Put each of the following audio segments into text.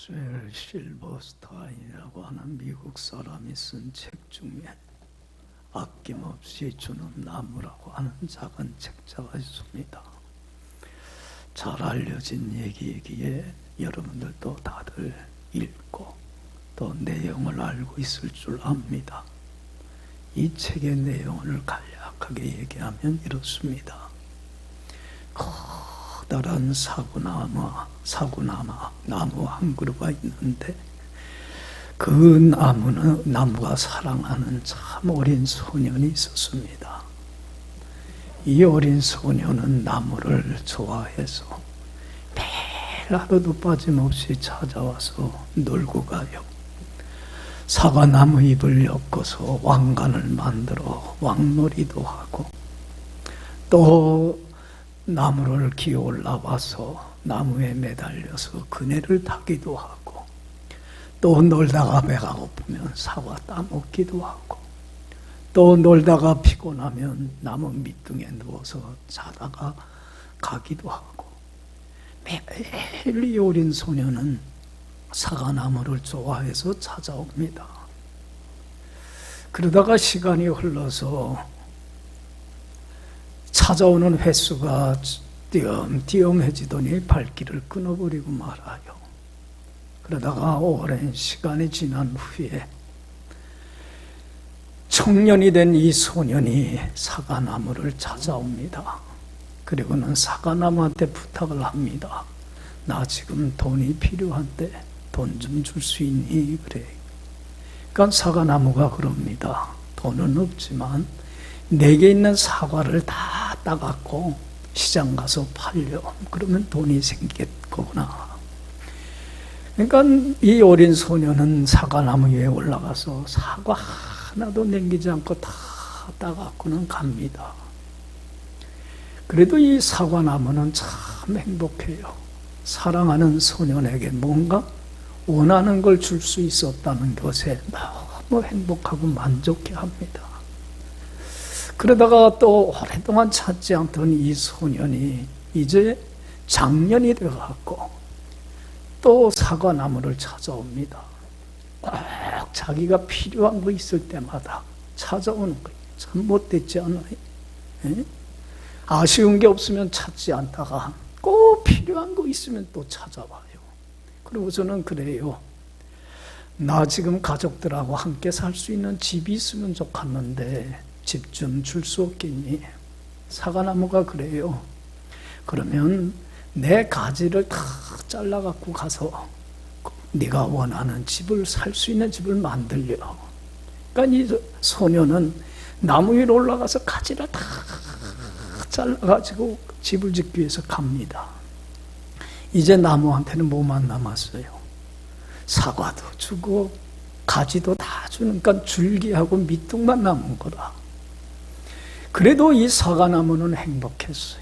맥스웰 실버스타인이라고 하는 미국 사람이 쓴 책 중에 아낌없이 주는 나무라고 하는 작은 책자가 있습니다. 잘 알려진 얘기이기에 여러분들도 다들 읽고 또 내용을 알고 있을 줄 압니다. 이 책의 내용을 간략하게 얘기하면 이렇습니다. 커다란 사구나무 한 그루가 있는데 그 나무가 사랑하는 참 어린 소년이 있었습니다. 이 어린 소년은 나무를 좋아해서 매일 하루도 빠짐없이 찾아와서 놀고 가요. 사과나무 잎을 엮어서 왕관을 만들어 왕놀이도 하고, 또 나무를 기어 올라와서 나무에 매달려서 그네를 타기도 하고, 또 놀다가 배가 고프면 사과 따먹기도 하고, 또 놀다가 피곤하면 나무 밑둥에 누워서 자다가 가기도 하고, 매일 이 어린 소년은 사과나무를 좋아해서 찾아옵니다. 그러다가 시간이 흘러서 찾아오는 횟수가 띄엄띄엄해지더니 발길을 끊어버리고 말아요. 그러다가 오랜 시간이 지난 후에 청년이 된 이 소년이 사과나무를 찾아옵니다. 그리고는 사과나무한테 부탁을 합니다. 나 지금 돈이 필요한데 돈 좀 줄 수 있니? 그래. 그러니까 사과나무가 그럽니다. 돈은 없지만 내게 있는 사과를 다 따갖고 시장 가서 팔려. 그러면 돈이 생기겠구나. 그러니까 이 어린 소년은 사과나무 위에 올라가서 사과 하나도 남기지 않고 다 따갖고는 갑니다. 그래도 이 사과나무는 참 행복해요. 사랑하는 소년에게 뭔가 원하는 걸 줄 수 있었다는 것에 너무 행복하고 만족해합니다. 그러다가 또 오랫동안 찾지 않던 이 소년이 이제 장년이 되어갖고 또 사과나무를 찾아옵니다. 꼭 자기가 필요한 거 있을 때마다 찾아오는 거예요. 참 못됐지 않아요? 에? 아쉬운 게 없으면 찾지 않다가 꼭 필요한 거 있으면 또 찾아와요. 그러고서는 그래요. 나 지금 가족들하고 함께 살 수 있는 집이 있으면 좋겠는데 집 좀 줄 수 없겠니? 사과나무가 그래요. 그러면 내 가지를 다 잘라갖고 가서 네가 원하는 집을 살 수 있는 집을 만들려. 그러니까 이 소녀는 나무 위로 올라가서 가지를 다 잘라가지고 집을 짓기 위해서 갑니다. 이제 나무한테는 뭐만 남았어요? 사과도 주고 가지도 다 주니까 줄기하고 밑둥만 남은 거라. 그래도 이 사과나무는 행복했어요.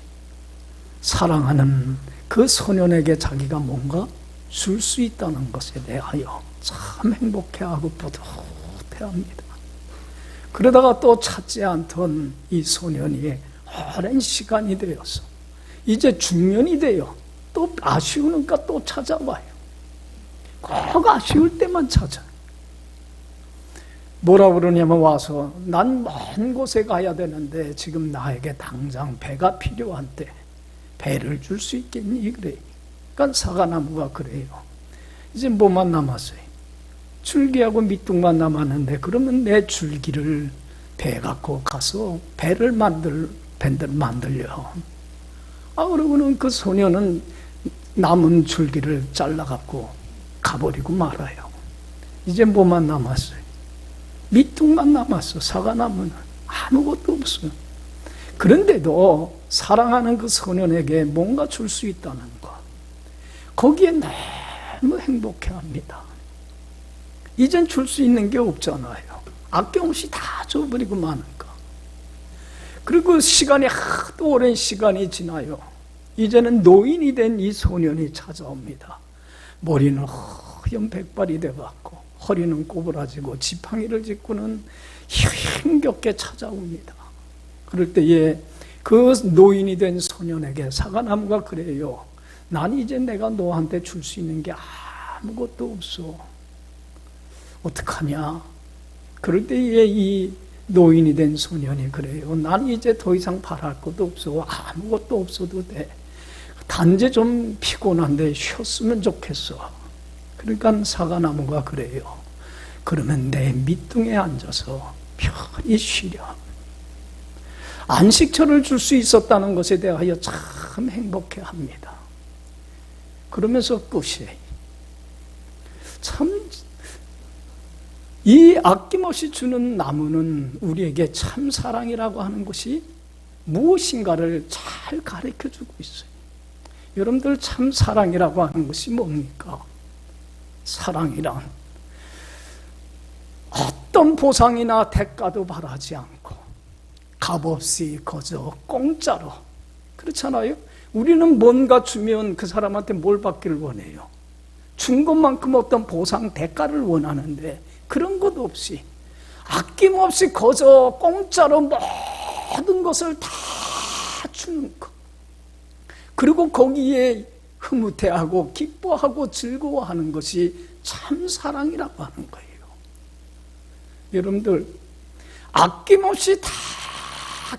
사랑하는 그 소년에게 자기가 뭔가 줄 수 있다는 것에 대하여 참 행복해하고 뿌듯해합니다. 그러다가 또 찾지 않던 이 소년이 오랜 시간이 되어서 이제 중년이 돼요. 또 아쉬우니까 또 찾아와요. 꼭 아쉬울 때만 찾아요. 뭐라 그러냐면 와서 난 먼 곳에 가야 되는데 지금 나에게 당장 배가 필요한데 배를 줄 수 있겠니? 그래. 그러니까 사과나무가 그래요. 이제 뭐만 남았어요? 줄기하고 밑둥만 남았는데 그러면 내 줄기를 배 갖고 가서 배를 만들려. 그러고는 그 소녀는 남은 줄기를 잘라갖고 가버리고 말아요. 이제 뭐만 남았어요? 밑둥만 남았어. 사과나무는 아무것도 없어요. 그런데도 사랑하는 그 소년에게 뭔가 줄 수 있다는 것, 거기에 너무 행복해합니다. 이젠 줄 수 있는 게 없잖아요. 아낌없이 다 줘버리고 마니까. 그리고 시간이 하도 오랜 시간이 지나요. 이제는 노인이 된 이 소년이 찾아옵니다. 머리는 허연 백발이 돼갖고 허리는 꼬부라지고 지팡이를 짚고는 힘겹게 찾아옵니다. 그럴 때에 그 노인이 된 소년에게 사과나무가 그래요. 난 이제 내가 너한테 줄 수 있는 게 아무것도 없어. 어떡하냐? 그럴 때에 이 노인이 된 소년이 그래요. 난 이제 더 이상 바랄 것도 없어. 아무것도 없어도 돼. 단지 좀 피곤한데 쉬었으면 좋겠어. 그러니까 사과나무가 그래요. 그러면 내 밑둥에 앉아서 편히 쉬렴. 안식처를 줄 수 있었다는 것에 대하여 참 행복해합니다. 그러면서 끝이 참 이 아낌없이 주는 나무는 우리에게 참 사랑이라고 하는 것이 무엇인가를 잘 가르쳐주고 있어요. 여러분들 참 사랑이라고 하는 것이 뭡니까? 사랑이란 어떤 보상이나 대가도 바라지 않고 값없이 거저 공짜로, 그렇잖아요? 우리는 뭔가 주면 그 사람한테 뭘 받기를 원해요? 준 것만큼 어떤 보상 대가를 원하는데 그런 것 없이 아낌없이 거저 공짜로 모든 것을 다 주는 것, 그리고 거기에 흐뭇해하고 기뻐하고 즐거워하는 것이 참 사랑이라고 하는 거예요. 여러분들, 아낌없이 다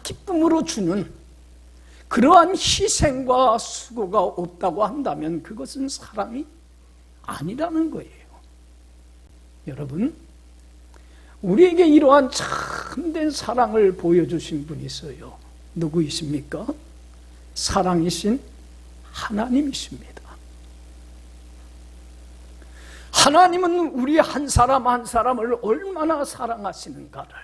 기쁨으로 주는 그러한 희생과 수고가 없다고 한다면 그것은 사랑이 아니라는 거예요. 여러분, 우리에게 이러한 참된 사랑을 보여주신 분이 있어요. 누구이십니까? 사랑이신 하나님이십니다. 하나님은 우리 한 사람 한 사람을 얼마나 사랑하시는가를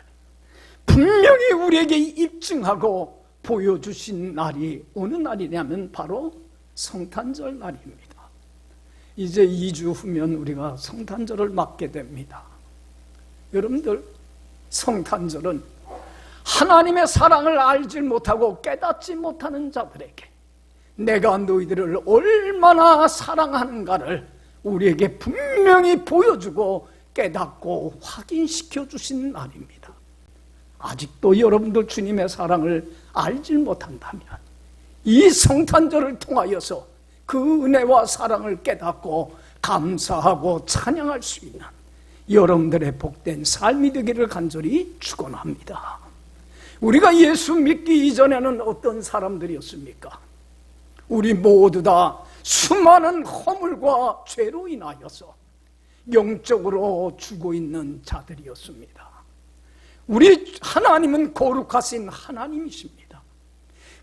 분명히 우리에게 입증하고 보여주신 날이 어느 날이냐면 바로 성탄절 날입니다. 이제 2주 후면 우리가 성탄절을 맞게 됩니다. 여러분들, 성탄절은 하나님의 사랑을 알지 못하고 깨닫지 못하는 자들에게 내가 너희들을 얼마나 사랑하는가를 우리에게 분명히 보여주고 깨닫고 확인시켜 주신 날입니다. 아직도 여러분들 주님의 사랑을 알지 못한다면 이 성탄절을 통하여서 그 은혜와 사랑을 깨닫고 감사하고 찬양할 수 있는 여러분들의 복된 삶이 되기를 간절히 축원합니다. 우리가 예수 믿기 이전에는 어떤 사람들이었습니까? 우리 모두 다 수많은 허물과 죄로 인하여서 영적으로 죽어 있는 자들이었습니다. 우리 하나님은 거룩하신 하나님이십니다.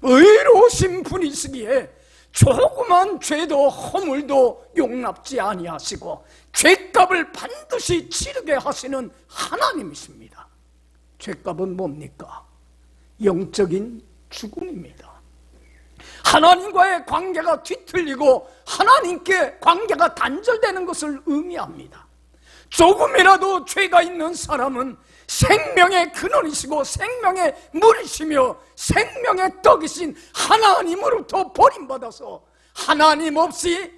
의로우신 분이시기에 조그만 죄도 허물도 용납지 아니하시고 죄값을 반드시 치르게 하시는 하나님이십니다. 죄값은 뭡니까? 영적인 죽음입니다. 하나님과의 관계가 뒤틀리고 하나님께 관계가 단절되는 것을 의미합니다. 조금이라도 죄가 있는 사람은 생명의 근원이시고 생명의 물이시며 생명의 떡이신 하나님으로부터 버림받아서 하나님 없이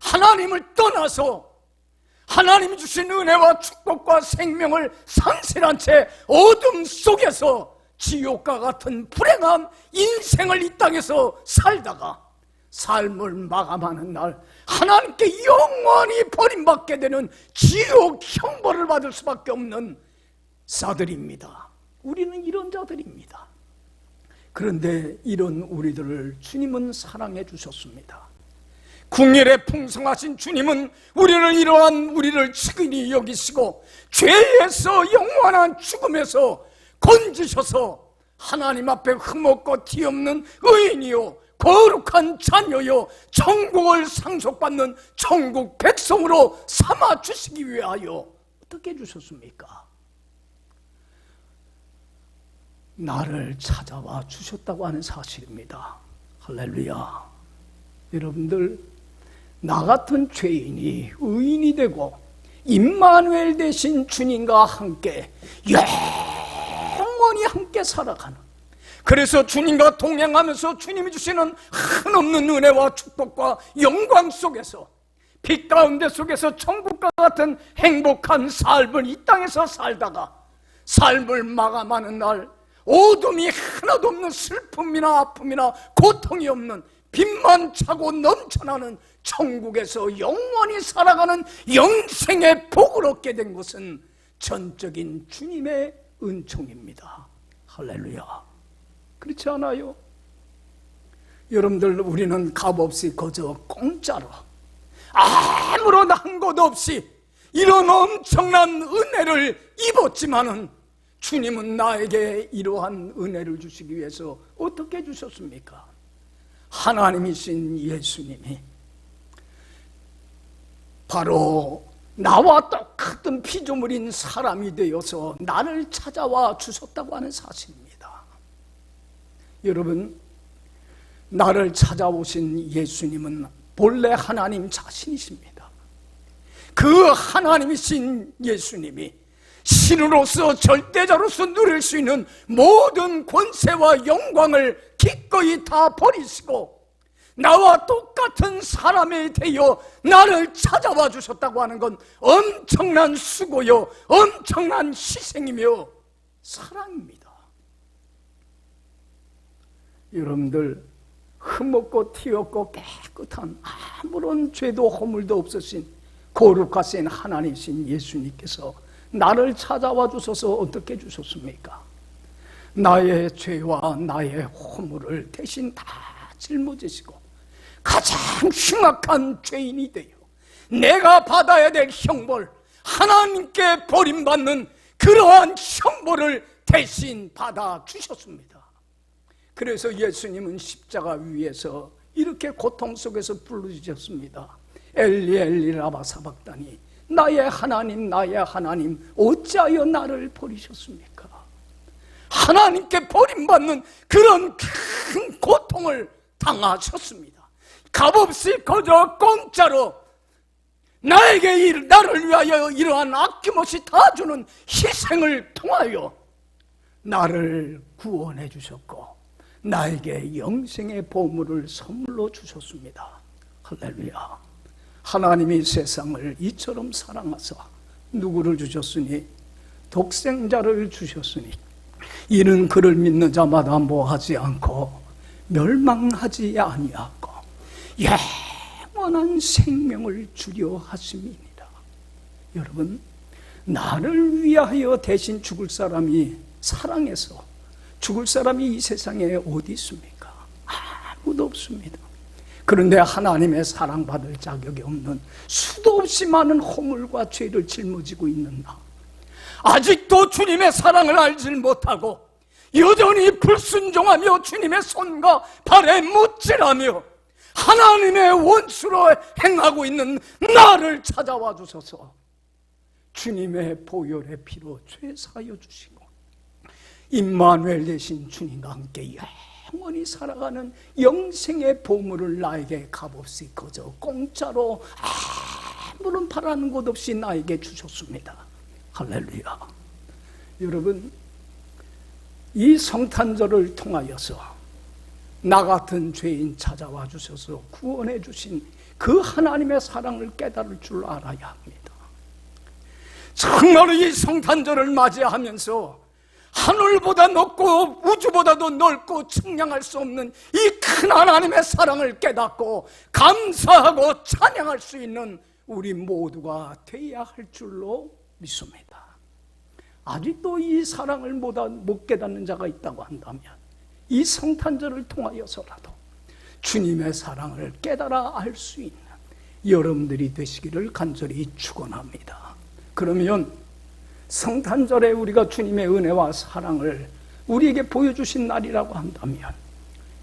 하나님을 떠나서 하나님이 주신 은혜와 축복과 생명을 상실한 채 어둠 속에서 지옥과 같은 불행한 인생을 이 땅에서 살다가 삶을 마감하는 날 하나님께 영원히 버림받게 되는 지옥 형벌을 받을 수밖에 없는 자들입니다. 우리는 이런 자들입니다. 그런데 이런 우리들을 주님은 사랑해 주셨습니다. 궁일에 풍성하신 주님은 우리를 이러한 우리를 측은히 여기시고 죄에서 영원한 죽음에서 건지셔서 하나님 앞에 흠없고 티없는 의인이요 거룩한 자녀요 천국을 상속받는 천국 백성으로 삼아 주시기 위하여 어떻게 해주셨습니까? 나를 찾아와 주셨다고 하는 사실입니다. 할렐루야. 여러분들, 나 같은 죄인이 의인이 되고 임마누엘 되신 주님과 함께 영원히 함께 살아가는, 그래서 주님과 동행하면서 주님이 주시는 한없는 은혜와 축복과 영광 속에서 빛 가운데 속에서 천국과 같은 행복한 삶을 이 땅에서 살다가 삶을 마감하는 날 어둠이 하나도 없는 슬픔이나 아픔이나 고통이 없는 빛만 차고 넘쳐나는 천국에서 영원히 살아가는 영생의 복을 얻게 된 것은 전적인 주님의 은총입니다. 할렐루야. 그렇지 않아요? 여러분들, 우리는 값없이 거저 공짜로 아무런 한 것 없이 이런 엄청난 은혜를 입었지만은 주님은 나에게 이러한 은혜를 주시기 위해서 어떻게 주셨습니까? 하나님이신 예수님이 바로 나와 똑같은 피조물인 사람이 되어서 나를 찾아와 주셨다고 하는 사실입니다. 여러분, 나를 찾아오신 예수님은 본래 하나님 자신이십니다. 그 하나님이신 예수님이 신으로서 절대자로서 누릴 수 있는 모든 권세와 영광을 기꺼이 다 버리시고 나와 똑같은 사람이 되어 나를 찾아와 주셨다고 하는 건 엄청난 수고요, 엄청난 희생이며 사랑입니다. 여러분들, 흠없고 티없고 깨끗한 아무런 죄도 허물도 없으신 거룩하신 하나님이신 예수님께서 나를 찾아와 주셔서 어떻게 주셨습니까? 나의 죄와 나의 허물을 대신 다 짊어지시고 가장 흉악한 죄인이 되어 내가 받아야 될 형벌, 하나님께 버림받는 그러한 형벌을 대신 받아주셨습니다. 그래서 예수님은 십자가 위에서 이렇게 고통 속에서 부르짖었습니다. 엘리 엘리 라마 사박다니, 나의 하나님 나의 하나님 어찌하여 나를 버리셨습니까? 하나님께 버림받는 그런 큰 고통을 당하셨습니다. 값없이 거저 공짜로 나를 위하여 이러한 아낌없이 다 주는 희생을 통하여 나를 구원해 주셨고 나에게 영생의 보물을 선물로 주셨습니다. 할렐루야. 하나님이 세상을 이처럼 사랑하사 누구를 주셨으니? 독생자를 주셨으니 이는 그를 믿는 자마다 뭐하지 않고 멸망하지 아니하고 영원한 생명을 주려 하심이니라. 여러분, 나를 위하여 대신 죽을 사람이, 사랑해서 죽을 사람이 이 세상에 어디 있습니까? 아무도 없습니다. 그런데 하나님의 사랑받을 자격이 없는 수도 없이 많은 허물과 죄를 짊어지고 있는 나, 아직도 주님의 사랑을 알지 못하고 여전히 불순종하며 주님의 손과 발에 못질하며 하나님의 원수로 행하고 있는 나를 찾아와 주셔서 주님의 보혈의 피로 죄 사하여 주시고 임마누엘 되신 주님과 함께 영원히 살아가는 영생의 보물을 나에게 값없이 거저 공짜로 아무런 바라는 것 없이 나에게 주셨습니다. 할렐루야. 여러분, 이 성탄절을 통하여서 나 같은 죄인 찾아와 주셔서 구원해 주신 그 하나님의 사랑을 깨달을 줄 알아야 합니다. 정말로 이 성탄절을 맞이하면서 하늘보다 높고 우주보다도 넓고 측량할 수 없는 이 큰 하나님의 사랑을 깨닫고 감사하고 찬양할 수 있는 우리 모두가 되어야 할 줄로 믿습니다. 아직도 이 사랑을 못 깨닫는 자가 있다고 한다면 이 성탄절을 통하여서라도 주님의 사랑을 깨달아 알 수 있는 여러분들이 되시기를 간절히 축원합니다. 그러면 성탄절에 우리가 주님의 은혜와 사랑을 우리에게 보여주신 날이라고 한다면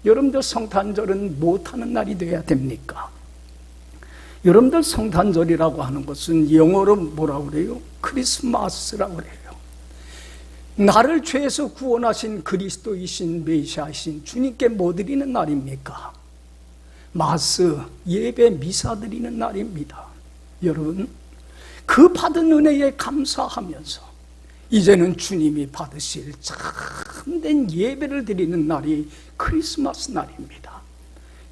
여러분들 성탄절은 못하는 날이 되어야 됩니까? 여러분들 성탄절이라고 하는 것은 영어로 뭐라고 그래요? 크리스마스라고 그래요. 나를 죄에서 구원하신 그리스도이신 메시아이신 주님께 뭐 드리는 날입니까? 마스, 예배, 미사 드리는 날입니다. 여러분, 그 받은 은혜에 감사하면서 이제는 주님이 받으실 참된 예배를 드리는 날이 크리스마스 날입니다.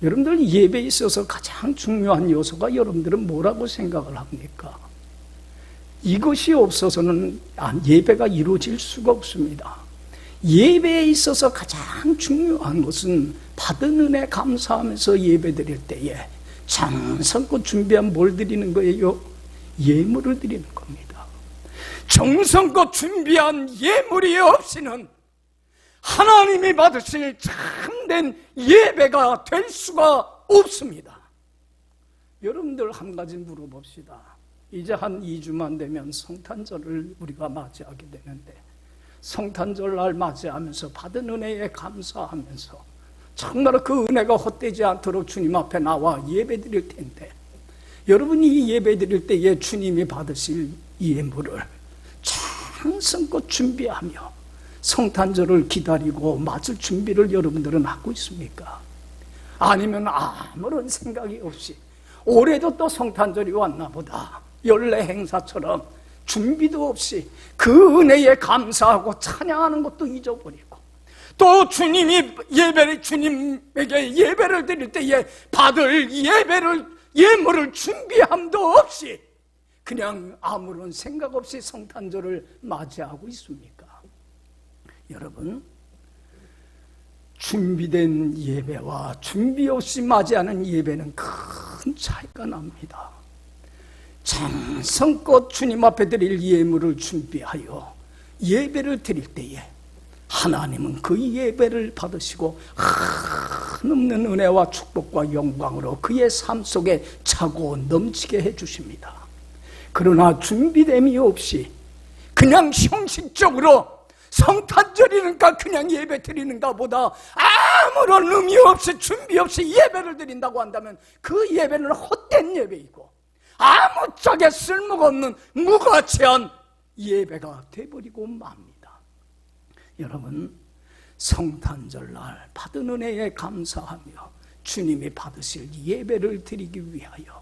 여러분들, 예배에 있어서 가장 중요한 요소가 여러분들은 뭐라고 생각을 합니까? 이것이 없어서는 예배가 이루어질 수가 없습니다. 예배에 있어서 가장 중요한 것은 받은 은혜 감사하면서 예배 드릴 때에 정성껏 준비한 뭘 드리는 거예요? 예물을 드리는 겁니다. 정성껏 준비한 예물이 없이는 하나님이 받으실 참된 예배가 될 수가 없습니다. 여러분들 한 가지 물어봅시다. 이제 한 2주만 되면 성탄절을 우리가 맞이하게 되는데, 성탄절 날 맞이하면서 받은 은혜에 감사하면서 정말 그 은혜가 헛되지 않도록 주님 앞에 나와 예배 드릴 텐데, 여러분이 이 예배 드릴 때에 주님이 받으실 예물을 정성껏 준비하며 성탄절을 기다리고 맞을 준비를 여러분들은 하고 있습니까? 아니면 아무런 생각이 없이 올해도 또 성탄절이 왔나 보다, 연례 행사처럼 준비도 없이 그 은혜에 감사하고 찬양하는 것도 잊어버리고, 또 주님에게 예배를 드릴 때에 받을 예물을 준비함도 없이 그냥 아무런 생각 없이 성탄절을 맞이하고 있습니까? 여러분, 준비된 예배와 준비 없이 맞이하는 예배는 큰 차이가 납니다. 정성껏 주님 앞에 드릴 예물을 준비하여 예배를 드릴 때에 하나님은 그 예배를 받으시고 한없는 은혜와 축복과 영광으로 그의 삶 속에 차고 넘치게 해주십니다. 그러나 준비됨이 없이 그냥 형식적으로 성탄절이니까 그냥 예배 드리는가 보다 아무런 의미 없이 준비 없이 예배를 드린다고 한다면 그 예배는 헛된 예배이고 아무짝에 쓸모가 없는 무가치한 예배가 돼버리고 맙니다. 여러분, 성탄절날 받은 은혜에 감사하며 주님이 받으실 예배를 드리기 위하여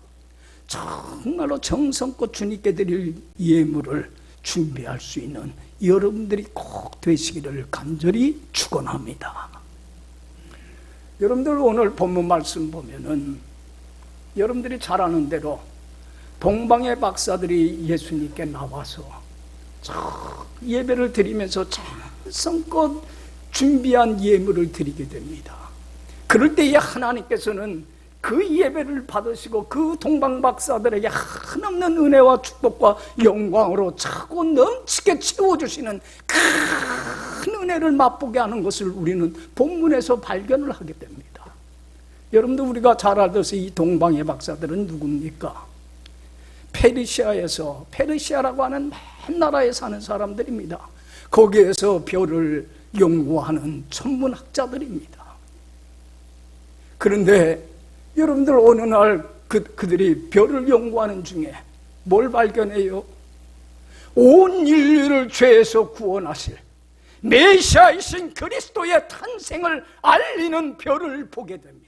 정말로 정성껏 주님께 드릴 예물을 준비할 수 있는 여러분들이 꼭 되시기를 간절히 축원합니다. 여러분들 오늘 본문 말씀 보면은 여러분들이 잘 아는 대로 동방의 박사들이 예수님께 나와서 예배를 드리면서 정성껏 준비한 예물을 드리게 됩니다. 그럴 때에 하나님께서는 그 예배를 받으시고 그 동방 박사들에게 한없는 은혜와 축복과 영광으로 차고 넘치게 채워주시는 큰 은혜를 맛보게 하는 것을 우리는 본문에서 발견을 하게 됩니다. 여러분들 우리가 잘 알듯이 이 동방의 박사들은 누굽니까? 페르시아라고 하는 맨 나라에 사는 사람들입니다. 거기에서 별을 연구하는 천문학자들입니다. 그런데 여러분들 어느 날 그들이 별을 연구하는 중에 뭘 발견해요? 온 인류를 죄에서 구원하실 메시아이신 그리스도의 탄생을 알리는 별을 보게 됩니다.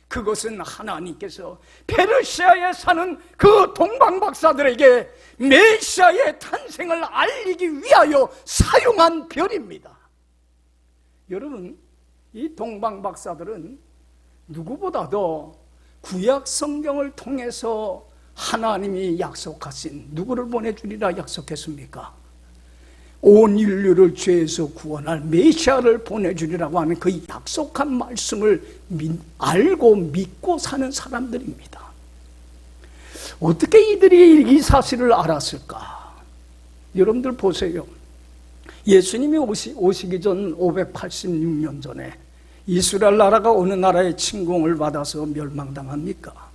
그것은 하나님께서 페르시아에 사는 그 동방박사들에게 메시아의 탄생을 알리기 위하여 사용한 별입니다. 여러분, 이 동방박사들은 누구보다도 구약 성경을 통해서 하나님이 약속하신 누구를 보내주리라 약속했습니까? 온 인류를 죄에서 구원할 메시아를 보내주리라고 하는 그 약속한 말씀을 알고 믿고 사는 사람들입니다. 어떻게 이들이 이 사실을 알았을까? 여러분들 보세요. 예수님이 오시기 전 586년 전에 이스라엘 나라가 어느 나라의 침공을 받아서 멸망당합니까?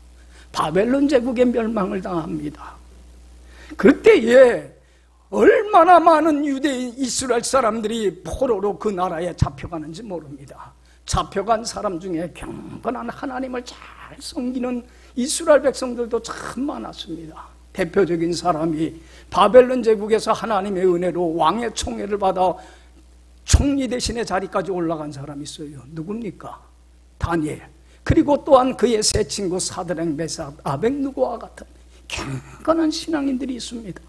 바벨론 제국의 멸망을 당합니다. 그때에 얼마나 많은 유대인 이스라엘 사람들이 포로로 그 나라에 잡혀가는지 모릅니다. 잡혀간 사람 중에 경건한 하나님을 잘 섬기는 이스라엘 백성들도 참 많았습니다. 대표적인 사람이 바벨론 제국에서 하나님의 은혜로 왕의 총애를 받아 총리 대신의 자리까지 올라간 사람이 있어요. 누굽니까? 다니엘. 그리고 또한 그의 세 친구 사드락, 메삭, 아벳느고와 같은 경건한 신앙인들이 있습니다.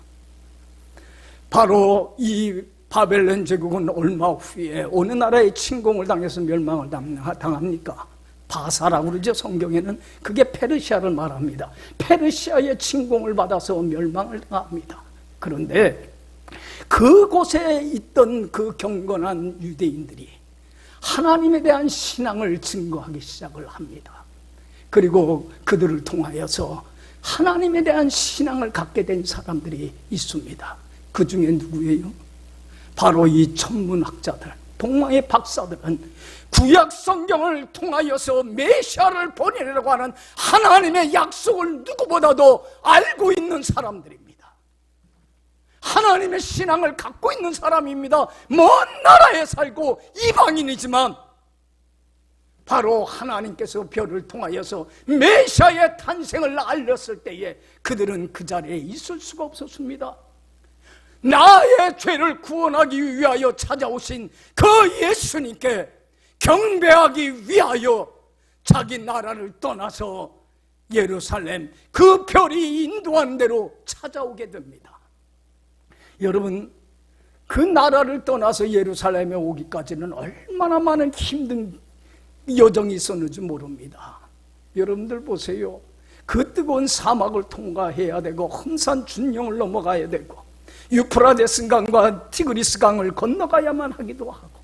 바로 이 바벨론 제국은 얼마 후에 어느 나라의 침공을 당해서 멸망을 당합니까? 바사라고 그러죠. 성경에는 그게 페르시아를 말합니다. 페르시아의 침공을 받아서 멸망을 당합니다. 그런데 그곳에 있던 그 경건한 유대인들이 하나님에 대한 신앙을 증거하기 시작을 합니다. 그리고 그들을 통하여서 하나님에 대한 신앙을 갖게 된 사람들이 있습니다. 그 중에 누구예요? 바로 이 천문학자들, 동방의 박사들은 구약 성경을 통하여서 메시아를 보내려고 하는 하나님의 약속을 누구보다도 알고 있는 사람들입니다. 하나님의 신앙을 갖고 있는 사람입니다. 먼 나라에 살고 이방인이지만 바로 하나님께서 별을 통하여서 메시아의 탄생을 알렸을 때에 그들은 그 자리에 있을 수가 없었습니다. 나의 죄를 구원하기 위하여 찾아오신 그 예수님께 경배하기 위하여 자기 나라를 떠나서 예루살렘, 그 별이 인도한 대로 찾아오게 됩니다. 여러분, 그 나라를 떠나서 예루살렘에 오기까지는 얼마나 많은 힘든 여정이 있었는지 모릅니다. 여러분들 보세요. 그 뜨거운 사막을 통과해야 되고 험산 준영을 넘어가야 되고 유프라데스 강과 티그리스 강을 건너가야만 하기도 하고,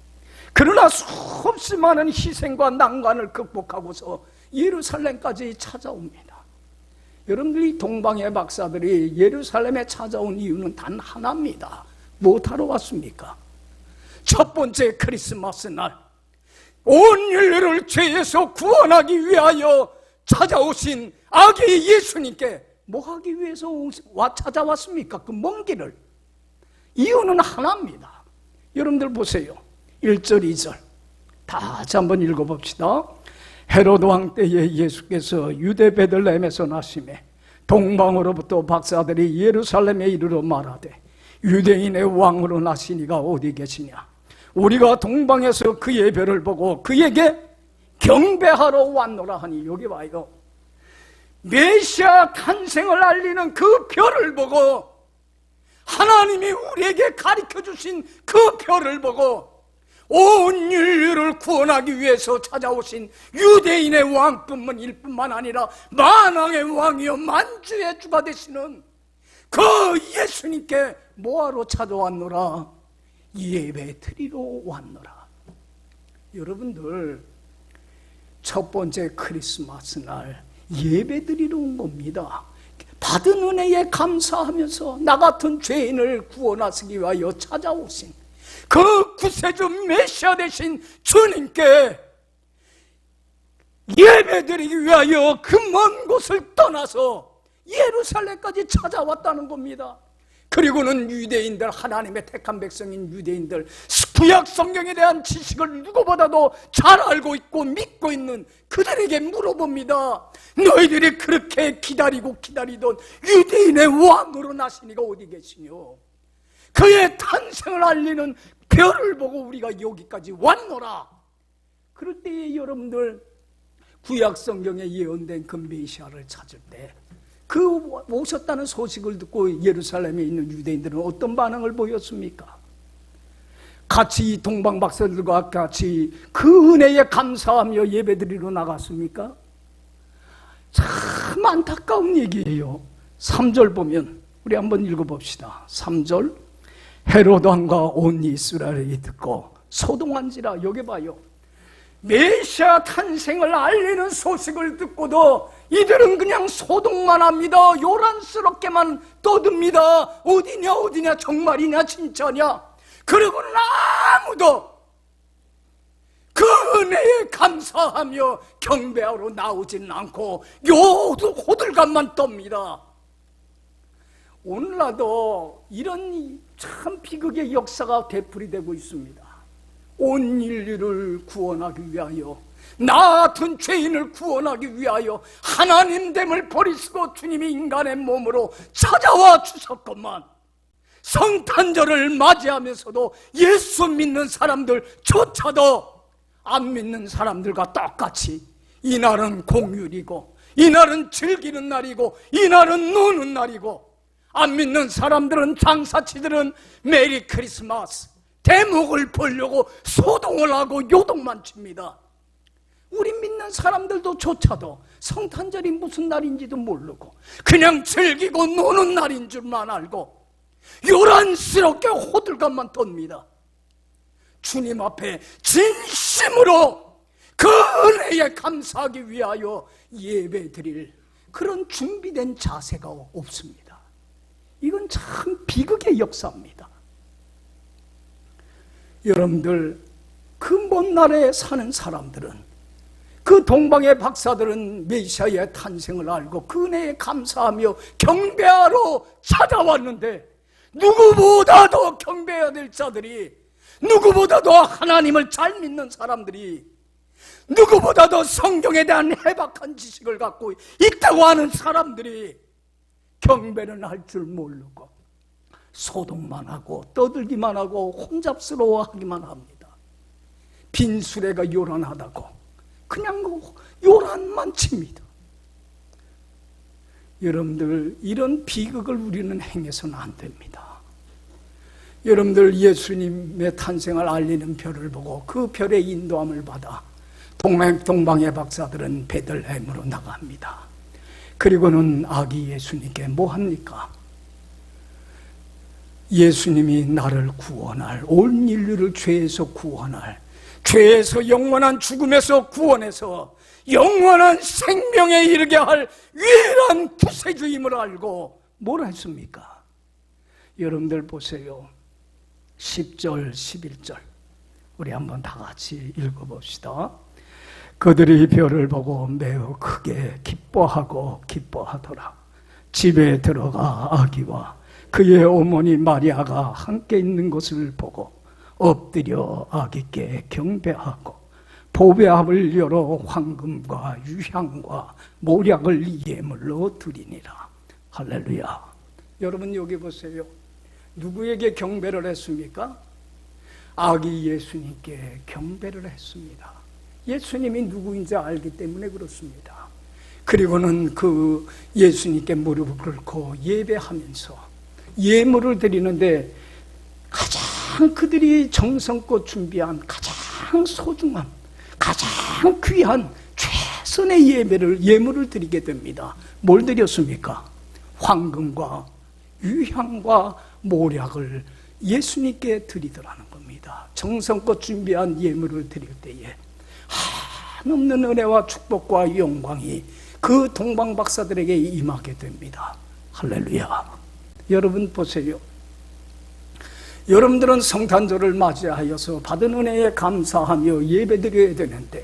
그러나 수없이 많은 희생과 난관을 극복하고서 예루살렘까지 찾아옵니다. 여러분들이 동방의 박사들이 예루살렘에 찾아온 이유는 단 하나입니다. 무엇하러 왔습니까? 첫 번째 크리스마스 날 온 인류를 죄에서 구원하기 위하여 찾아오신 아기 예수님께 뭐 하기 위해서 찾아왔습니까? 그 먼 길을. 이유는 하나입니다. 여러분들 보세요. 1절 2절 다 같이 한번 읽어봅시다. 헤로드 왕 때에 예수께서 유대 베들레헴에서 나시매 동방으로부터 박사들이 예루살렘에 이르러 말하되 유대인의 왕으로 나시니가 어디 계시냐? 우리가 동방에서 그의 별을 보고 그에게 경배하러 왔노라 하니. 여기 봐요. 메시아 탄생을 알리는 그 별을 보고, 하나님이 우리에게 가르쳐 주신 그 별을 보고 온 인류를 구원하기 위해서 찾아오신 유대인의 왕뿐만 아니라 만왕의 왕이요 만주의 주가 되시는 그 예수님께 뭐하러 찾아왔노라? 예배 드리러 왔노라. 여러분들, 첫 번째 크리스마스 날 예배 드리러 온 겁니다. 받은 은혜에 감사하면서 나 같은 죄인을 구원하시기 위하여 찾아오신 그 구세주 메시아 되신 주님께 예배드리기 위하여 그 먼 곳을 떠나서 예루살렘까지 찾아왔다는 겁니다. 그리고는 유대인들, 하나님의 택한 백성인 유대인들, 구약 성경에 대한 지식을 누구보다도 잘 알고 있고 믿고 있는 그들에게 물어봅니다. 너희들이 그렇게 기다리던 유대인의 왕으로 나시니가 어디 계시뇨? 그의 탄생을 알리는 별을 보고 우리가 여기까지 왔노라. 그럴 때에 여러분들, 구약 성경에 예언된 그 메시아를 찾을 때 그 오셨다는 소식을 듣고 예루살렘에 있는 유대인들은 어떤 반응을 보였습니까? 같이 동방 박사들과 같이 그 은혜에 감사하며 예배드리러 나갔습니까? 참 안타까운 얘기예요. 3절 보면 우리 한번 읽어봅시다. 3절 헤로드 왕과 온 이스라엘이 듣고 소동한지라. 여기 봐요. 메시아 탄생을 알리는 소식을 듣고도 이들은 그냥 소동만 합니다. 요란스럽게만 떠듭니다. 어디냐 정말이냐 진짜냐. 그리고는 아무도 그 은혜에 감사하며 경배하러 나오지는 않고 호들갑만 떱니다. 오늘날도 이런 참 비극의 역사가 되풀이되고 있습니다. 온 인류를 구원하기 위하여, 나 같은 죄인을 구원하기 위하여 하나님됨을 버리시고 주님이 인간의 몸으로 찾아와 주셨건만, 성탄절을 맞이하면서도 예수 믿는 사람들조차도 안 믿는 사람들과 똑같이 이날은 공휴일이고, 이날은 즐기는 날이고, 이날은 노는 날이고, 안 믿는 사람들은, 장사치들은 메리 크리스마스 대목을 보려고 소동을 하고 요동만 칩니다. 우리 믿는 사람들도 조차도 성탄절이 무슨 날인지도 모르고 그냥 즐기고 노는 날인 줄만 알고 요란스럽게 호들갑만 떱니다. 주님 앞에 진심으로 그 은혜에 감사하기 위하여 예배드릴 그런 준비된 자세가 없습니다. 이건 참 비극의 역사입니다. 여러분들, 그 먼 나라에 사는 사람들은, 그 동방의 박사들은 메시아의 탄생을 알고 그 은혜에 감사하며 경배하러 찾아왔는데, 누구보다 더 경배해야 될 자들이, 누구보다 더 하나님을 잘 믿는 사람들이, 누구보다 더 성경에 대한 해박한 지식을 갖고 있다고 하는 사람들이 경배는 할 줄 모르고 소동만 하고 떠들기만 하고 혼잡스러워하기만 합니다. 빈 수레가 요란하다고 그냥 요란만 칩니다. 여러분들, 이런 비극을 우리는 행해서는 안 됩니다. 여러분들, 예수님의 탄생을 알리는 별을 보고 그 별의 인도함을 받아 동방의 박사들은 베들레헴으로 나갑니다. 그리고는 아기 예수님께 뭐 합니까? 예수님이 나를 구원할, 온 인류를 죄에서 구원할, 죄에서 영원한 죽음에서 구원해서 영원한 생명에 이르게 할 위대한 구세주임을 알고 뭘 했습니까? 여러분들 보세요. 10절, 11절 우리 한번 다 같이 읽어봅시다. 그들이 별을 보고 매우 크게 기뻐하더라. 집에 들어가 아기와 그의 어머니 마리아가 함께 있는 것을 보고 엎드려 아기께 경배하고 보배합을 열어 황금과 유향과 모략을 예물로 드리니라. 할렐루야. 여러분, 여기 보세요. 누구에게 경배를 했습니까? 아기 예수님께 경배를 했습니다. 예수님이 누구인지 알기 때문에 그렇습니다. 그리고는 그 예수님께 무릎을 꿇고 예배하면서 예물을 드리는데, 가장 그들이 정성껏 준비한 가장 소중한, 가장 귀한 최선의 예물을 드리게 됩니다. 뭘 드렸습니까? 황금과 유향과 모략을 예수님께 드리더라는 겁니다. 정성껏 준비한 예물을 드릴 때에 한없는 은혜와 축복과 영광이 그 동방 박사들에게 임하게 됩니다. 할렐루야. 여러분 보세요. 여러분들은 성탄절을 맞이하여서 받은 은혜에 감사하며 예배드려야 되는데,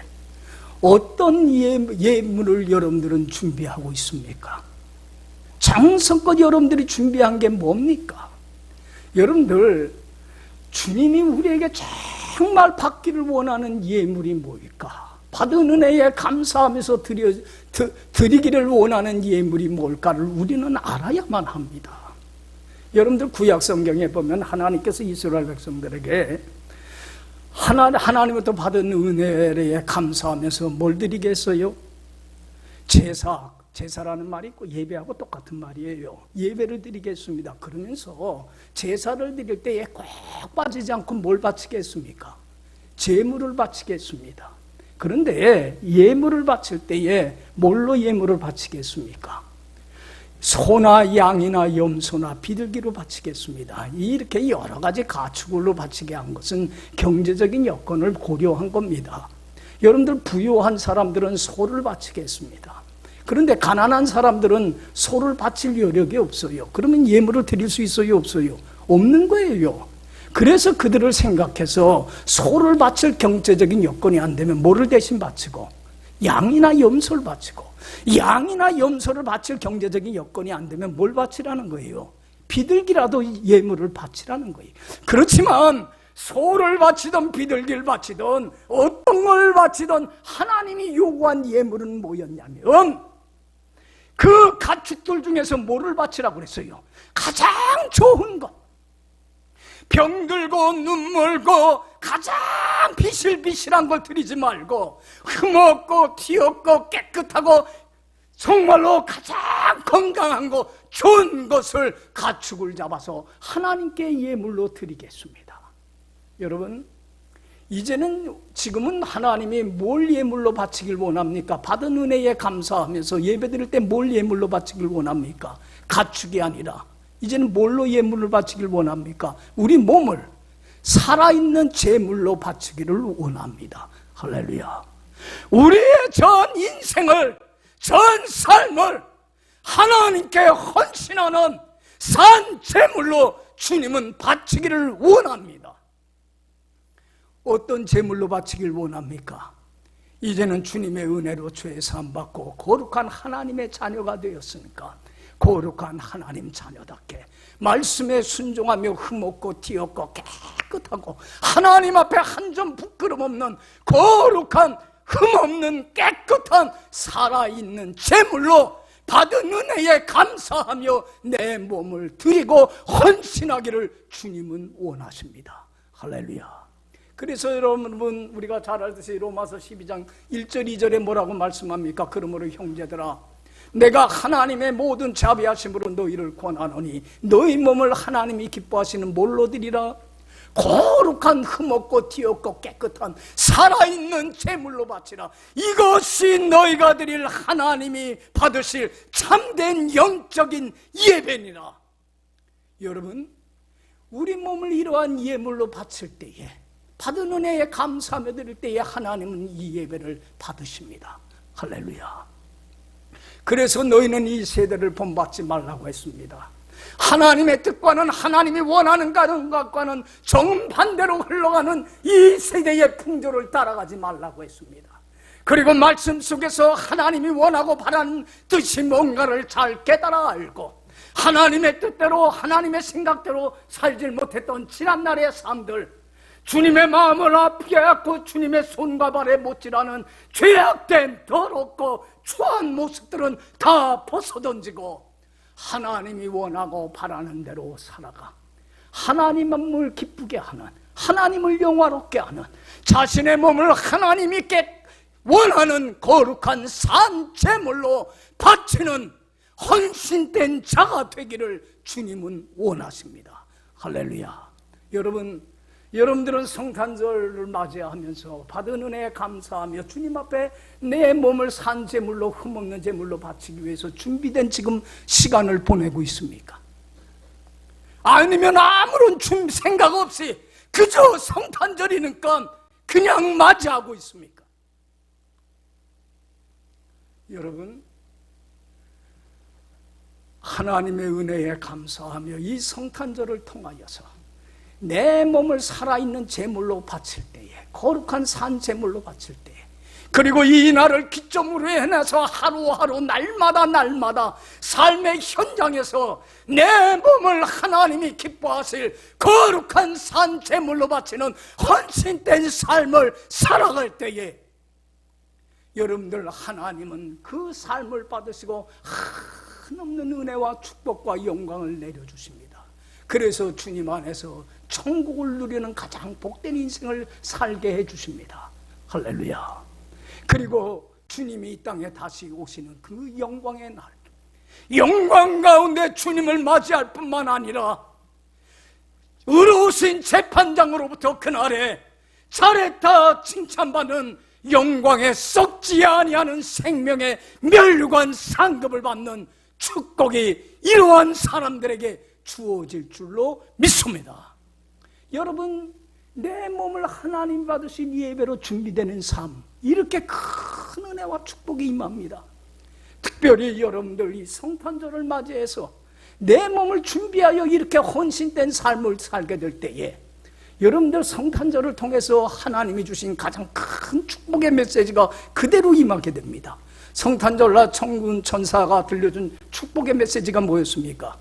어떤 예물을 여러분들은 준비하고 있습니까? 정성껏 여러분들이 준비한 게 뭡니까? 여러분들, 주님이 우리에게 정말 받기를 원하는 예물이 뭘까? 받은 은혜에 감사하면서 드리기를 원하는 예물이 뭘까를 우리는 알아야만 합니다. 여러분들, 구약 성경에 보면 하나님께서 이스라엘 백성들에게 하나님부터 받은 은혜에 감사하면서 뭘 드리겠어요? 제사라는 말이 있고 예배하고 똑같은 말이에요. 예배를 드리겠습니다. 그러면서 제사를 드릴 때에 꼭 빠지지 않고 뭘 바치겠습니까? 제물을 바치겠습니다. 그런데 예물을 바칠 때에 뭘로 예물을 바치겠습니까? 소나 양이나 염소나 비둘기로 바치겠습니다. 이렇게 여러 가지 가축으로 바치게 한 것은 경제적인 여건을 고려한 겁니다. 여러분들, 부유한 사람들은 소를 바치겠습니다. 그런데 가난한 사람들은 소를 바칠 여력이 없어요. 그러면 예물을 드릴 수 있어요, 없어요? 없는 거예요. 그래서 그들을 생각해서 소를 바칠 경제적인 여건이 안 되면 뭐를 대신 바치고? 양이나 염소를 바치고, 양이나 염소를 바칠 경제적인 여건이 안 되면 뭘 바치라는 거예요? 비둘기라도 예물을 바치라는 거예요. 그렇지만 소를 바치든 비둘기를 바치든 어떤 걸 바치든 하나님이 요구한 예물은 뭐였냐면, 그 가축들 중에서 뭐를 바치라고 그랬어요? 가장 좋은 것, 병들고 눈물고 가장 비실비실한 걸 드리지 말고 흠없고 티없고 깨끗하고 정말로 가장 건강한 거, 좋은 것을 가축을 잡아서 하나님께 예물로 드리겠습니다. 여러분, 지금은 하나님이 뭘 예물로 바치길 원합니까? 받은 은혜에 감사하면서 예배드릴 때 뭘 예물로 바치길 원합니까? 가축이 아니라 이제는 뭘로 예물을 바치길 원합니까? 우리 몸을 살아있는 제물로 바치기를 원합니다. 할렐루야. 우리의 전 인생을, 전 삶을 하나님께 헌신하는 산 제물로 주님은 바치기를 원합니다. 어떤 제물로 바치기를 원합니까? 이제는 주님의 은혜로 죄 사함 받고 거룩한 하나님의 자녀가 되었으니까 거룩한 하나님 자녀답게 말씀에 순종하며 흠없고 티없고 깨끗하고 하나님 앞에 한 점 부끄럼 없는 거룩한 흠없는 깨끗한 살아있는 제물로 받은 은혜에 감사하며 내 몸을 드리고 헌신하기를 주님은 원하십니다. 할렐루야. 그래서 여러분, 우리가 잘 알듯이 로마서 12장 1절 2절에 뭐라고 말씀합니까? 그러므로 형제들아, 내가 하나님의 모든 자비하심으로 너희를 권하노니 너희 몸을 하나님이 기뻐하시는 뭘로 드리라? 거룩한 흠없고 티없고 깨끗한 살아있는 제물로 바치라. 이것이 너희가 드릴 하나님이 받으실 참된 영적인 예배니라. 여러분, 우리 몸을 이러한 예물로 바칠 때에, 받은 은혜에 감사하며 드릴 때에 하나님은 이 예배를 받으십니다. 할렐루야. 그래서 너희는 이 세대를 본받지 말라고 했습니다. 하나님의 뜻과는 하나님이 원하는 것과는 정반대로 흘러가는 이 세대의 풍조를 따라가지 말라고 했습니다. 그리고 말씀 속에서 하나님이 원하고 바라는 뜻이 뭔가를 잘 깨달아 알고 하나님의 뜻대로 하나님의 생각대로 살질 못했던 지난날의 삶들, 주님의 마음을 아프게 하고 주님의 손과 발에 못질하는 죄악된 더럽고 추한 모습들은 다 벗어던지고 하나님이 원하고 바라는 대로 살아가 하나님을 기쁘게 하는, 하나님을 영화롭게 하는, 자신의 몸을 하나님이 원하는 거룩한 산 제물로 바치는 헌신된 자가 되기를 주님은 원하십니다. 할렐루야. 여러분들은 성탄절을 맞이하면서 받은 은혜에 감사하며 주님 앞에 내 몸을 산 제물로, 흠없는 제물로 바치기 위해서 준비된 지금 시간을 보내고 있습니까? 아니면 아무런 생각 없이 그저 성탄절이니까 그냥 맞이하고 있습니까? 여러분, 하나님의 은혜에 감사하며 이 성탄절을 통하여서 내 몸을 살아있는 제물로 바칠 때에, 거룩한 산 제물로 바칠 때에, 그리고 이 날을 기점으로 해내서 하루하루 날마다 삶의 현장에서 내 몸을 하나님이 기뻐하실 거룩한 산 제물로 바치는 헌신된 삶을 살아갈 때에 여러분들, 하나님은 그 삶을 받으시고 한없는 은혜와 축복과 영광을 내려주십니다. 그래서 주님 안에서 천국을 누리는 가장 복된 인생을 살게 해주십니다. 할렐루야. 그리고 주님이 이 땅에 다시 오시는 그 영광의 날, 영광 가운데 주님을 맞이할 뿐만 아니라 의로우신 재판장으로부터 그날에 잘했다 칭찬받는 영광에 썩지 아니하는 생명의 멸류관 상급을 받는 축복이 이러한 사람들에게 주어질 줄로 믿습니다. 여러분, 내 몸을 하나님 받으신 예배로 준비되는 삶, 이렇게 큰 은혜와 축복이 임합니다. 특별히 여러분들 이 성탄절을 맞이해서 내 몸을 준비하여 이렇게 헌신된 삶을 살게 될 때에 여러분들 성탄절을 통해서 하나님이 주신 가장 큰 축복의 메시지가 그대로 임하게 됩니다. 성탄절날 천군 천사가 들려준 축복의 메시지가 뭐였습니까?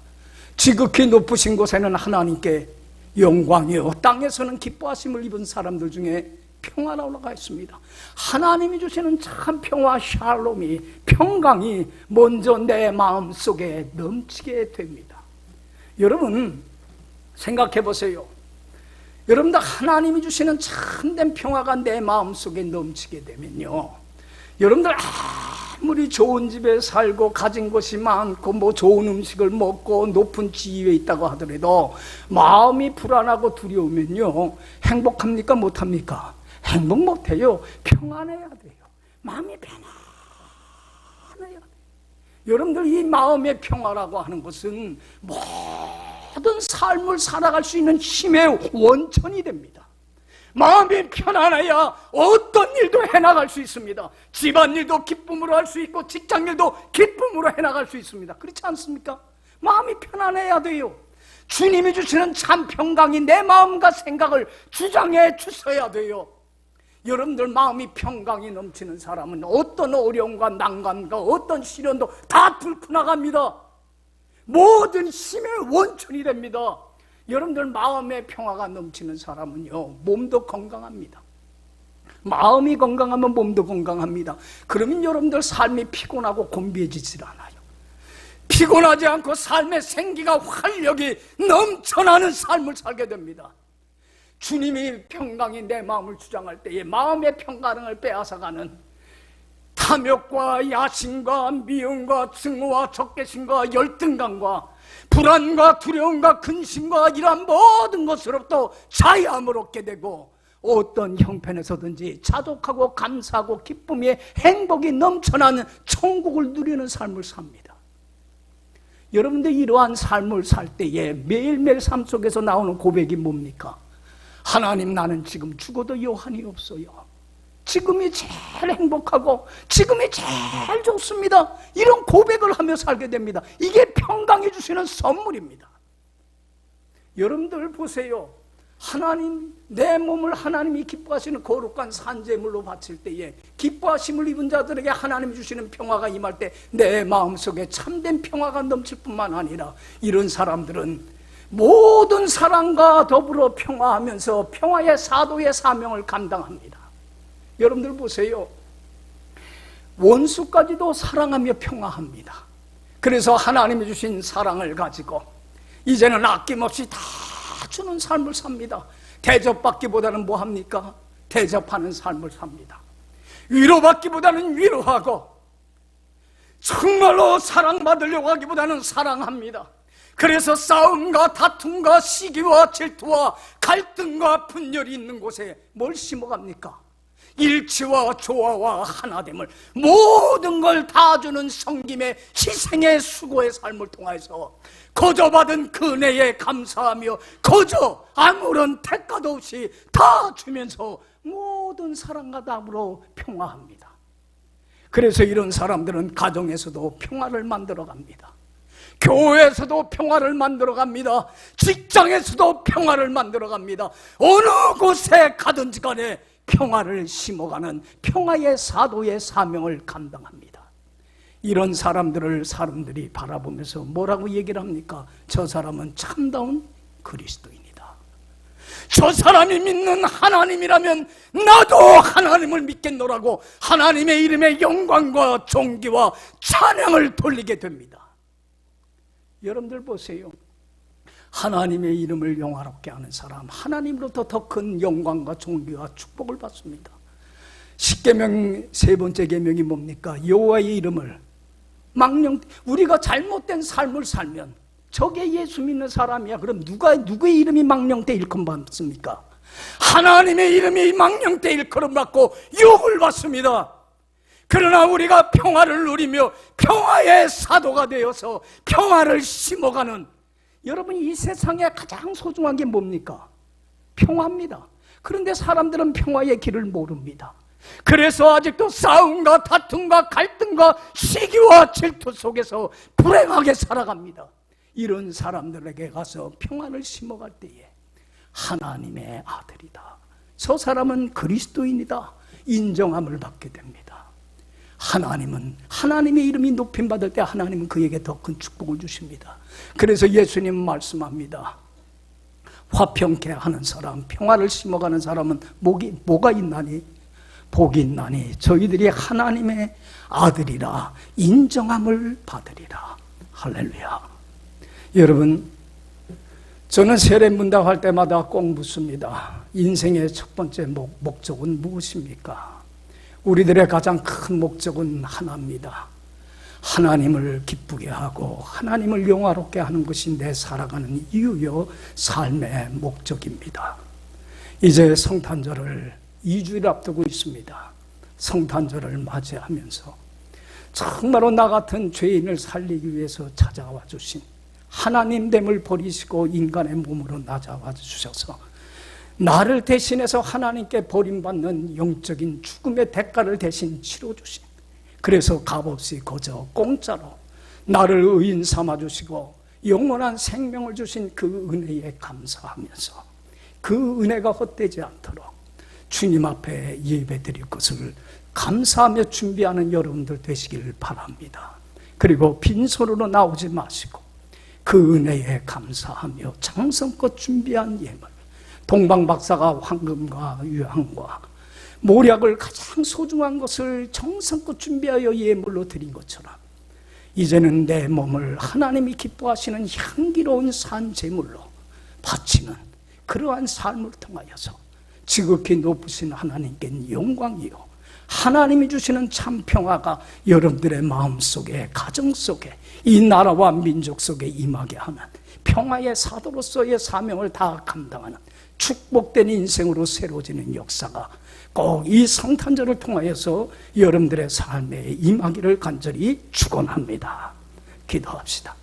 지극히 높으신 곳에는 하나님께 영광이요, 땅에서는 기뻐하심을 입은 사람들 중에 평화가 올라가 있습니다. 하나님이 주시는 참 평화, 샬롬이, 평강이 먼저 내 마음속에 넘치게 됩니다. 여러분, 생각해 보세요. 여러분들, 하나님이 주시는 참된 평화가 내 마음속에 넘치게 되면요, 여러분들 아무리 좋은 집에 살고 가진 것이 많고 좋은 음식을 먹고 높은 지위에 있다고 하더라도 마음이 불안하고 두려우면요, 행복합니까? 못합니까? 행복 못해요. 평안해야 돼요. 마음이 편안해야 돼요. 여러분들, 이 마음의 평화라고 하는 것은 모든 삶을 살아갈 수 있는 힘의 원천이 됩니다. 마음이 편안해야 어떤 일도 해나갈 수 있습니다. 집안일도 기쁨으로 할 수 있고 직장일도 기쁨으로 해나갈 수 있습니다. 그렇지 않습니까? 마음이 편안해야 돼요. 주님이 주시는 참 평강이 내 마음과 생각을 주장해 주셔야 돼요. 여러분들 마음이 평강이 넘치는 사람은 어떤 어려움과 난관과 어떤 시련도 다 뚫고 나갑니다. 모든 힘의 원천이 됩니다. 여러분들 마음의 평화가 넘치는 사람은요, 몸도 건강합니다. 마음이 건강하면 몸도 건강합니다. 그러면 여러분들 삶이 피곤하고 곤비해지질 않아요. 피곤하지 않고 삶의 생기가 활력이 넘쳐나는 삶을 살게 됩니다. 주님이 평강이 내 마음을 주장할 때에 마음의 평강을 빼앗아가는 탐욕과 야심과 미움과 증오와 적개심과 열등감과 불안과 두려움과 근심과 이러한 모든 것으로부터 자유함을 얻게 되고 어떤 형편에서든지 자족하고 감사하고 기쁨의 행복이 넘쳐나는 천국을 누리는 삶을 삽니다. 여러분들 이러한 삶을 살 때에 매일매일 삶 속에서 나오는 고백이 뭡니까? 하나님, 나는 지금 죽어도 여한이 없어요. 지금이 제일 행복하고 지금이 제일 좋습니다. 이런 고백을 하며 살게 됩니다. 이게 평강이 주시는 선물입니다. 여러분들 보세요. 하나님, 내 몸을 하나님이 기뻐하시는 거룩한 산제물로 바칠 때에 기뻐하심을 입은 자들에게 하나님이 주시는 평화가 임할 때 내 마음속에 참된 평화가 넘칠 뿐만 아니라 이런 사람들은 모든 사랑과 더불어 평화하면서 평화의 사도의 사명을 감당합니다. 여러분들 보세요. 원수까지도 사랑하며 평화합니다. 그래서 하나님이 주신 사랑을 가지고 이제는 아낌없이 다 주는 삶을 삽니다. 대접받기보다는 뭐합니까? 대접하는 삶을 삽니다. 위로받기보다는 위로하고 정말로 사랑받으려고 하기보다는 사랑합니다. 그래서 싸움과 다툼과 시기와 질투와 갈등과 분열이 있는 곳에 뭘 심어갑니까? 일치와 조화와 하나됨을 모든 걸 다 주는 성김의 희생의 수고의 삶을 통해서 거저 받은 그 은혜에 감사하며 거저 아무런 대가도 없이 다 주면서 모든 사랑과 더불어 평화합니다. 그래서 이런 사람들은 가정에서도 평화를 만들어갑니다. 교회에서도 평화를 만들어갑니다. 직장에서도 평화를 만들어갑니다. 어느 곳에 가든지 간에 평화를 심어가는 평화의 사도의 사명을 감당합니다. 이런 사람들을 사람들이 바라보면서 뭐라고 얘기를 합니까? 저 사람은 참다운 그리스도인이다. 저 사람이 믿는 하나님이라면 나도 하나님을 믿겠노라고 하나님의 이름에 영광과 존귀와 찬양을 돌리게 됩니다. 여러분들 보세요. 하나님의 이름을 영화롭게 하는 사람, 하나님으로부터 더 큰 영광과 존귀와 축복을 받습니다. 십계명 세 번째 계명이 뭡니까? 여호와의 이름을 우리가 잘못된 삶을 살면 저게 예수 믿는 사람이야. 그럼 누구의 이름이 망령되 일컬음받습니까? 하나님의 이름이 망령되 일컬음받고 욕을 받습니다. 그러나 우리가 평화를 누리며 평화의 사도가 되어서 평화를 심어가는, 여러분 이 세상에 가장 소중한 게 뭡니까? 평화입니다. 그런데 사람들은 평화의 길을 모릅니다. 그래서 아직도 싸움과 다툼과 갈등과 시기와 질투 속에서 불행하게 살아갑니다. 이런 사람들에게 가서 평안을 심어갈 때에 하나님의 아들이다, 저 사람은 그리스도인이다 인정함을 받게 됩니다. 하나님의 이름이 높임받을 때 하나님은 그에게 더 큰 축복을 주십니다. 그래서 예수님은 말씀합니다. 화평케 하는 사람, 평화를 심어가는 사람은 뭐가 있나니? 복이 있나니 저희들이 하나님의 아들이라 인정함을 받으리라. 할렐루야. 여러분, 저는 세례문답할 때마다 꼭 묻습니다. 인생의 첫 번째 목적은 무엇입니까? 우리들의 가장 큰 목적은 하나입니다. 하나님을 기쁘게 하고 하나님을 영화롭게 하는 것이 내 살아가는 이유요 삶의 목적입니다. 이제 성탄절을 2주일 앞두고 있습니다. 성탄절을 맞이하면서 정말로 나 같은 죄인을 살리기 위해서 찾아와 주신 하나님됨을 버리시고 인간의 몸으로 나아와 주셔서 나를 대신해서 하나님께 버림받는 영적인 죽음의 대가를 대신 치러주신, 그래서 값없이 거저 공짜로 나를 의인 삼아주시고 영원한 생명을 주신 그 은혜에 감사하면서 그 은혜가 헛되지 않도록 주님 앞에 예배드릴 것을 감사하며 준비하는 여러분들 되시길 바랍니다. 그리고 빈손으로 나오지 마시고 그 은혜에 감사하며 장성껏 준비한 예물, 동방박사가 황금과 유황과 모략을 가장 소중한 것을 정성껏 준비하여 예물로 드린 것처럼 이제는 내 몸을 하나님이 기뻐하시는 향기로운 산 제물로 바치는 그러한 삶을 통하여서 지극히 높으신 하나님께 영광이요 하나님이 주시는 참 평화가 여러분들의 마음속에, 가정 속에, 이 나라와 민족 속에 임하게 하는 평화의 사도로서의 사명을 다 감당하는 축복된 인생으로 새로워지는 역사가 꼭 이 성탄절을 통하여서 여러분들의 삶에 임하기를 간절히 축원합니다. 기도합시다.